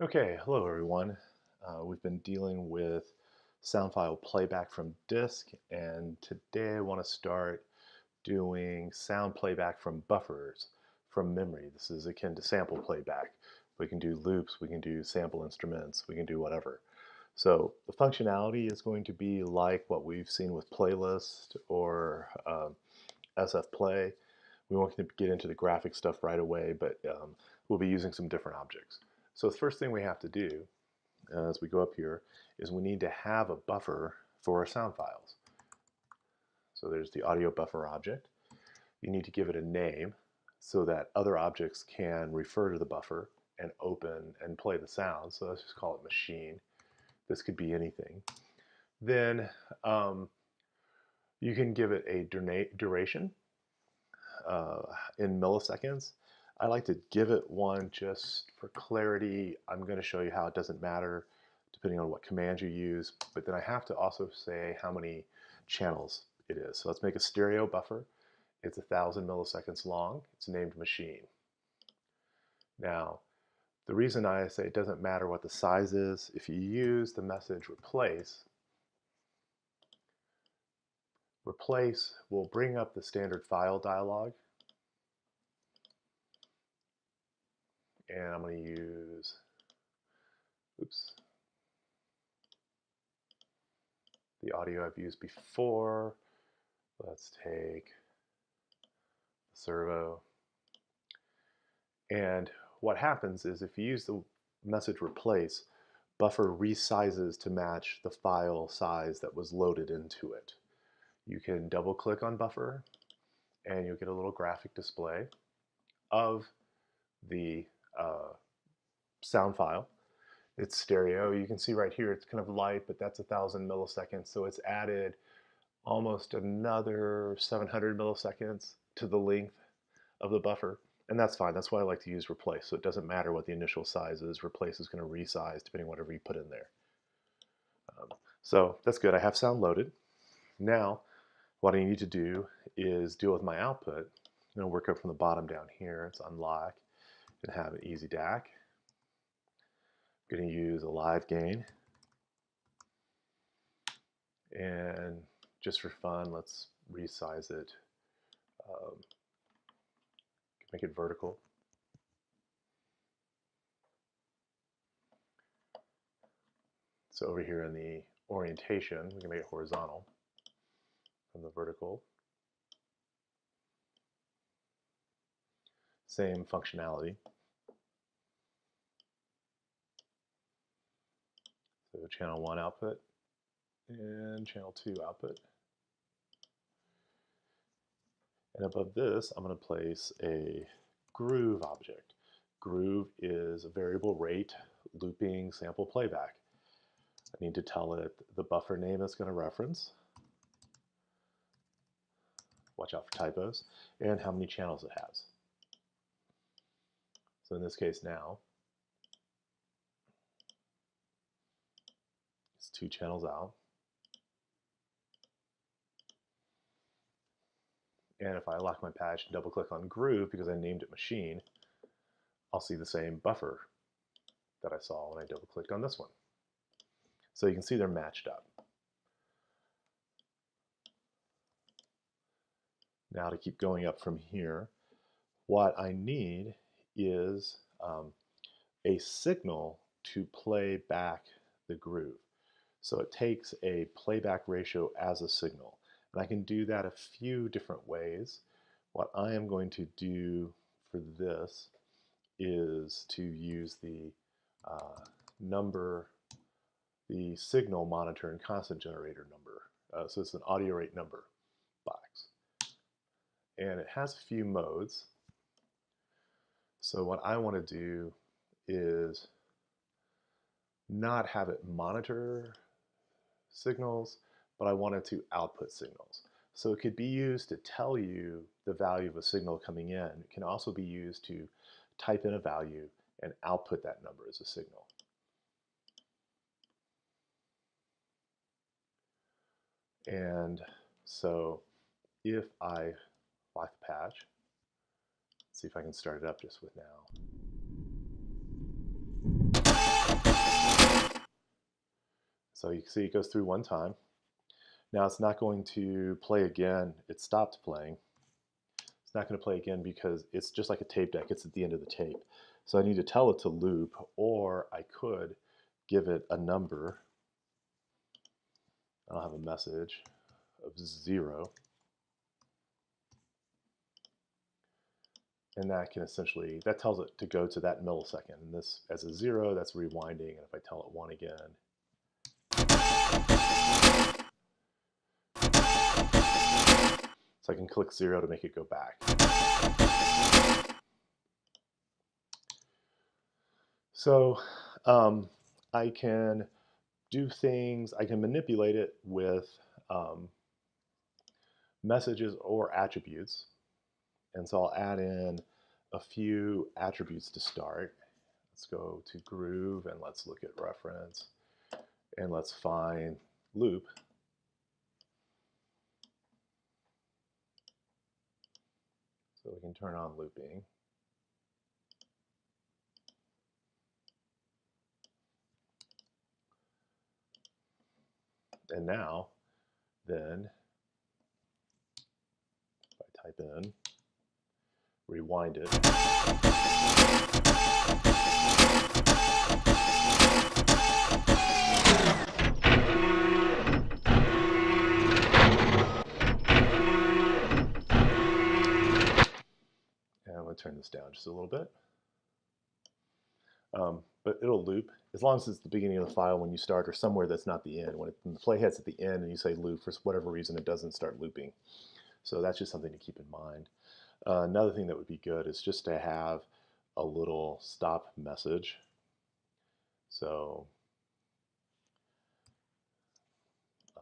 Okay, hello everyone. We've been dealing with sound file playback from disk, and today I want to start doing sound playback from buffers from memory. This is akin to sample playback. We can do loops, we can do sample instruments, we can do whatever. So the functionality is going to be like what we've seen with playlist or SF Play. We won't get into the graphic stuff right away, but we'll be using some different objects. So the first thing we have to do as we go up here is we need to have a buffer for our sound files. So there's the audio buffer object. You need to give it a name so that other objects can refer to the buffer and open and play the sound. So let's just call it machine. This could be anything. Then you can give it a duration in milliseconds. I like to give it one just for clarity. I'm going to show you how it doesn't matter depending on what command you use, but then I have to also say how many channels it is. So let's make a stereo buffer. It's 1,000 milliseconds long. It's named machine. Now, the reason I say it doesn't matter what the size is, if you use the message replace will bring up the standard file dialog. And I'm going to use, the audio I've used before. Let's take the servo. And what happens is if you use the message replace, buffer resizes to match the file size that was loaded into it. You can double click on buffer and you'll get a little graphic display of the sound file. It's stereo. You can see right here it's kind of light, but that's 1,000 milliseconds. So it's added almost another 700 milliseconds to the length of the buffer. And that's fine. That's why I like to use replace. So it doesn't matter what the initial size is. Replace is going to resize depending on whatever you put in there. So that's good. I have sound loaded. Now, what I need to do is deal with my output. I'm going to work up from the bottom down here. It's unlock and have an easy DAC. I'm going to use a live gain. And just for fun, let's resize it. Make it vertical. So over here in the orientation, we can make it horizontal from the vertical. Same functionality. So channel 1 output and channel 2 output. And above this, I'm going to place a groove object. Groove is a variable rate looping sample playback. I need to tell it the buffer name it's going to reference. Watch out for typos. And how many channels it has. So in this case now, it's 2 channels out. And if I lock my patch and double click on groove because I named it machine, I'll see the same buffer that I saw when I double clicked on this one. So you can see they're matched up. Now to keep going up from here, what I need is a signal to play back the groove. So it takes a playback ratio as a signal. And I can do that a few different ways. What I am going to do for this is to use the the signal monitor and constant generator number. So it's an audio rate number box. And it has a few modes. So what I want to do is not have it monitor signals, but I want it to output signals. So it could be used to tell you the value of a signal coming in. It can also be used to type in a value and output that number as a signal. And so if I lock the patch, let's see if I can start it up just with now. So you can see it goes through one time. Now it's not going to play again. It stopped playing. It's not going to play again because it's just like a tape deck. It's at the end of the tape. So I need to tell it to loop, or I could give it a number. I'll have a message of 0. And that can essentially, that tells it to go to that millisecond. And this, as a 0, that's rewinding. And if I tell it 1 again, so I can click 0 to make it go back. So I can do things, I can manipulate it with messages or attributes. And so I'll add in a few attributes to start. Let's go to groove and let's look at reference. And let's find loop. So we can turn on looping. And now, then, if I type in, rewind it. And I'm going to turn this down just a little bit. But it'll loop as long as it's the beginning of the file when you start, or somewhere that's not the end. When the playhead's at the end and you say loop, for whatever reason it doesn't start looping. So that's just something to keep in mind. Another thing that would be good is just to have a little stop message. So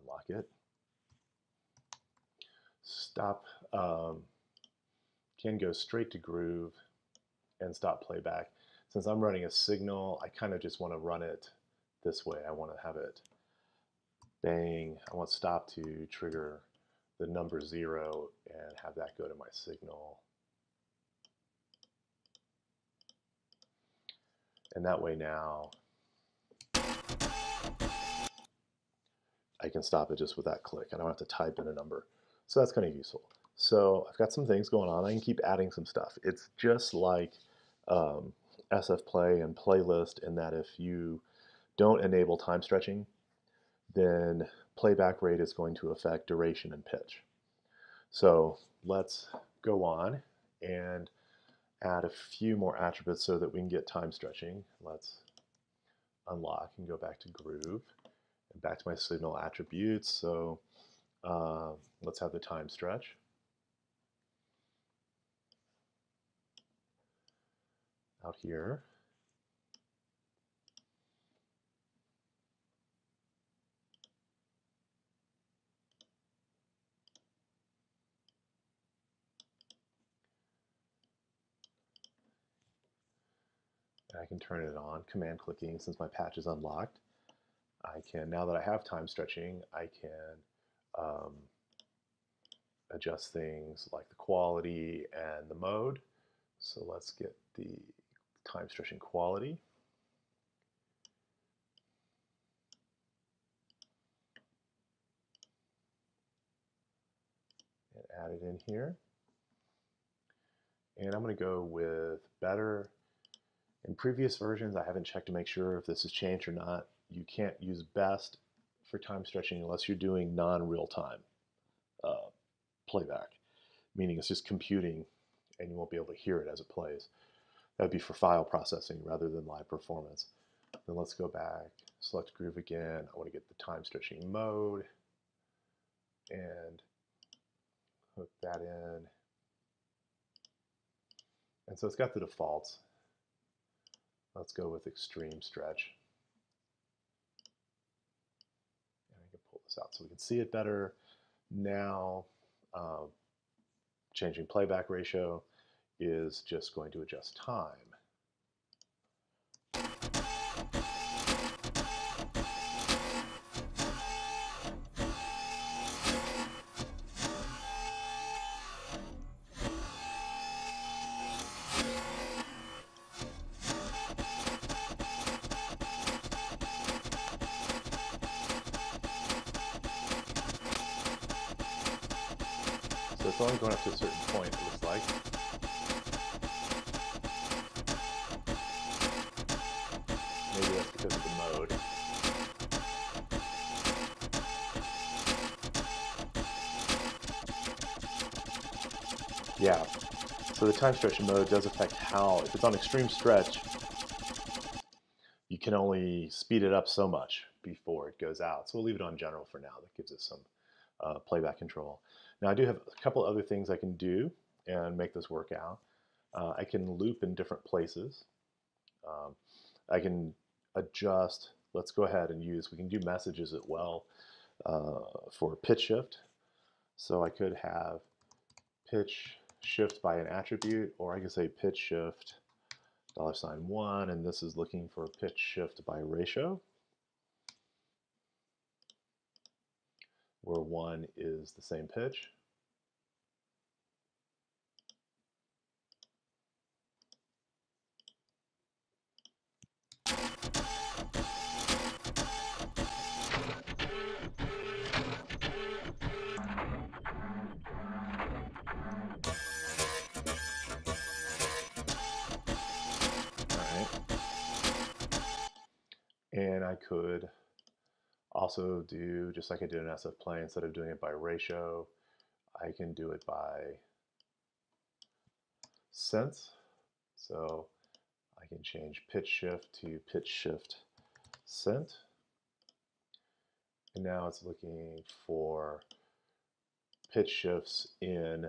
unlock it. Stop can go straight to groove and stop playback. Since I'm running a signal, I kind of just want to run it this way. I want to have it bang. I want stop to trigger the number 0 and have that go to my signal. And that way now I can stop it just with that click. I don't have to type in a number. So that's kind of useful. So I've got some things going on. I can keep adding some stuff. It's just like SF Play and Playlist in that if you don't enable time stretching, then playback rate is going to affect duration and pitch. So let's go on and add a few more attributes so that we can get time stretching. Let's unlock and go back to groove and back to my signal attributes. So let's have the time stretch. Out here. And I can turn it on, command clicking, since my patch is unlocked. I can, now that I have time stretching, I can adjust things like the quality and the mode. So let's get the time stretching quality. And add it in here. And I'm going to go with better. In previous versions, I haven't checked to make sure if this has changed or not. You can't use best for time stretching unless you're doing non-real-time playback, meaning it's just computing and you won't be able to hear it as it plays. That would be for file processing rather than live performance. Then let's go back, select groove again. I want to get the time stretching mode and hook that in. And so it's got the defaults. Let's go with extreme stretch. And I can pull this out so we can see it better. Now, changing playback ratio is just going to adjust time. it's only going up to a certain point, it looks like. Maybe that's because of the mode. Yeah, so the time stretch mode does affect how, if it's on extreme stretch, you can only speed it up so much before it goes out. So we'll leave it on general for now. That gives us some playback control. Now I do have a couple other things I can do and make this work out. I can loop in different places. I can adjust. Let's go ahead and use, we can do messages as well for pitch shift. So I could have pitch shift by an attribute, or I could say pitch shift $1, and this is looking for pitch shift by ratio, where 1 is the same pitch. And I could also do, just like I did in SF Play, instead of doing it by ratio, I can do it by sense. So I can change pitch shift to pitch shift cent. And now it's looking for pitch shifts in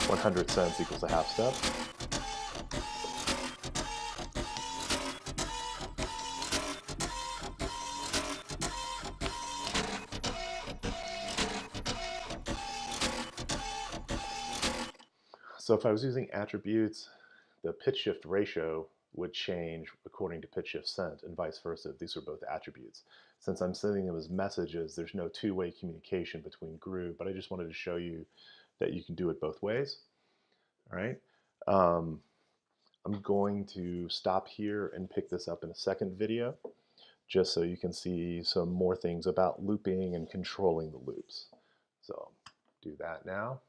100 cents equals a half step. So if I was using attributes, the pitch shift ratio would change according to pitch shift sent, and vice versa if these are both attributes. Since I'm sending them as messages, there's no two-way communication between Groove, but I just wanted to show you that you can do it both ways. All right. I'm going to stop here and pick this up in a second video, just so you can see some more things about looping and controlling the loops. So do that now.